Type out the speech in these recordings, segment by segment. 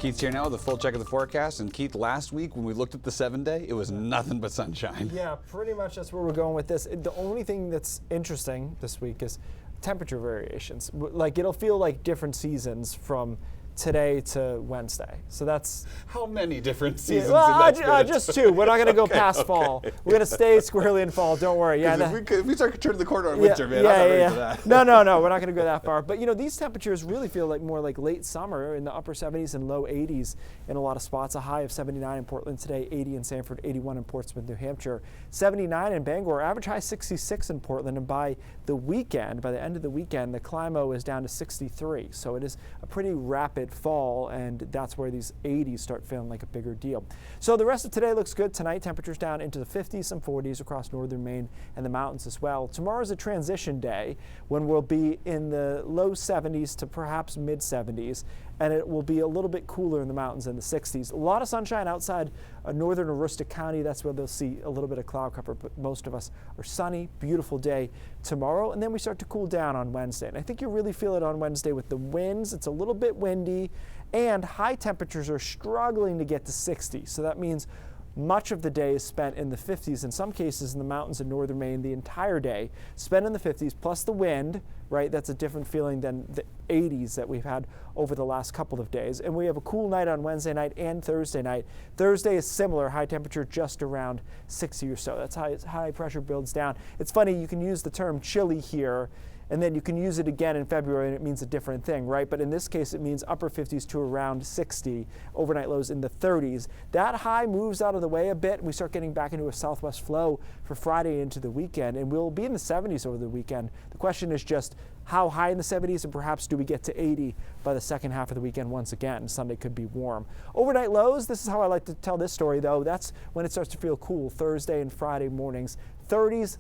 Keith's here now with a full check of the forecast. And Keith, last week when we looked at the 7-day, it was nothing but sunshine. Yeah, pretty much that's where we're going with this. The only thing that's interesting this week is temperature variations. Like, it'll feel like different seasons from today to Wednesday. So that's... How many different seasons? Well, just two. We're not going to go past fall. We're going to stay squarely in fall. Don't worry. Yeah. If we start turning the corner on winter, man, I'm not ready for that. No. We're not going to go that far. But, these temperatures really feel like more like late summer in the upper 70s and low 80s in a lot of spots. A high of 79 in Portland today, 80 in Sanford, 81 in Portsmouth, New Hampshire, 79 in Bangor, average high 66 in Portland. And by the end of the weekend, the Climo is down to 63. So it is a pretty rapid fall, and that's where these 80s start feeling like a bigger deal. So the rest of today looks good. Tonight, temperatures down into the 50s, some 40s across northern Maine and the mountains as well. Tomorrow's a transition day when we'll be in the low 70s to perhaps mid 70s, and it will be a little bit cooler in the mountains in the 60s. A lot of sunshine outside northern Aroostook County. That's where they'll see a little bit of cloud cover, but most of us are sunny, beautiful day tomorrow, and then we start to cool down on Wednesday. And I think you really feel it on Wednesday with the winds. It's a little bit windy, and high temperatures are struggling to get to 60. So that means much of the day is spent in the 50s, in some cases in the mountains in northern Maine, the entire day spent in the 50s, plus the wind, right? That's a different feeling than the 80s that we've had over the last couple of days. And we have a cool night on Wednesday night and Thursday night. Thursday is similar, high temperature just around 60 or so. That's how high pressure builds down. It's funny, you can use the term chilly here, and then you can use it again in February and it means a different thing, right? But in this case, it means upper 50s to around 60, overnight lows in the 30s. That high moves out of the way a bit, and we start getting back into a southwest flow for Friday into the weekend, and we'll be in the 70s over the weekend. The question is just how high in the 70s, and perhaps do we get to 80 by the second half of the weekend once again? Sunday could be warm. Overnight lows, this is how I like to tell this story though. That's when it starts to feel cool, Thursday and Friday mornings. 30s,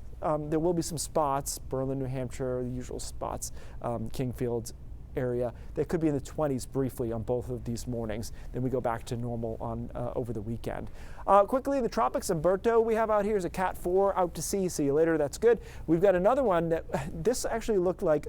there will be some spots, Berlin, New Hampshire, the usual spots, Kingfield area. They could be in the 20s briefly on both of these mornings. Then we go back to normal on over the weekend. Quickly, the tropics, Umberto we have out here is a Cat 4 out to sea. See you later, that's good. We've got another one that this actually looked like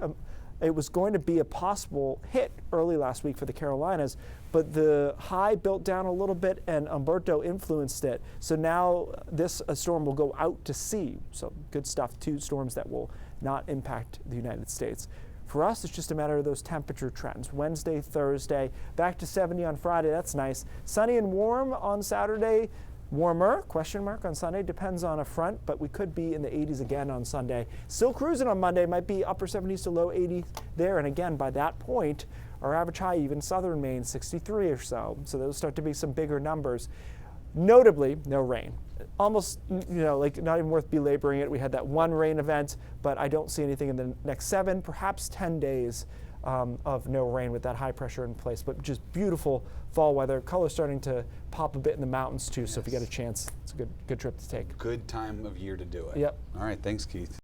it was going to be a possible hit early last week for the Carolinas, but the high built down a little bit and Umberto influenced it. So now this storm will go out to sea. So good stuff, 2 storms that will not impact the United States. For us, it's just a matter of those temperature trends. Wednesday, Thursday, back to 70 on Friday, that's nice. Sunny and warm on Saturday. Warmer, question mark, on Sunday, depends on a front, but we could be in the 80s again on Sunday. Still cruising on Monday, might be upper 70s to low 80s there, and again, by that point, our average high, even southern Maine, 63 or so, so those start to be some bigger numbers. Notably, no rain. Almost, like not even worth belaboring it. We had that one rain event, but I don't see anything in the next 7, perhaps 10 days of no rain with that high pressure in place, but just beautiful fall weather. Color's starting to pop a bit in the mountains too, so if you get a chance, it's a good trip to take. Good time of year to do it. Yep. All right, thanks, Keith.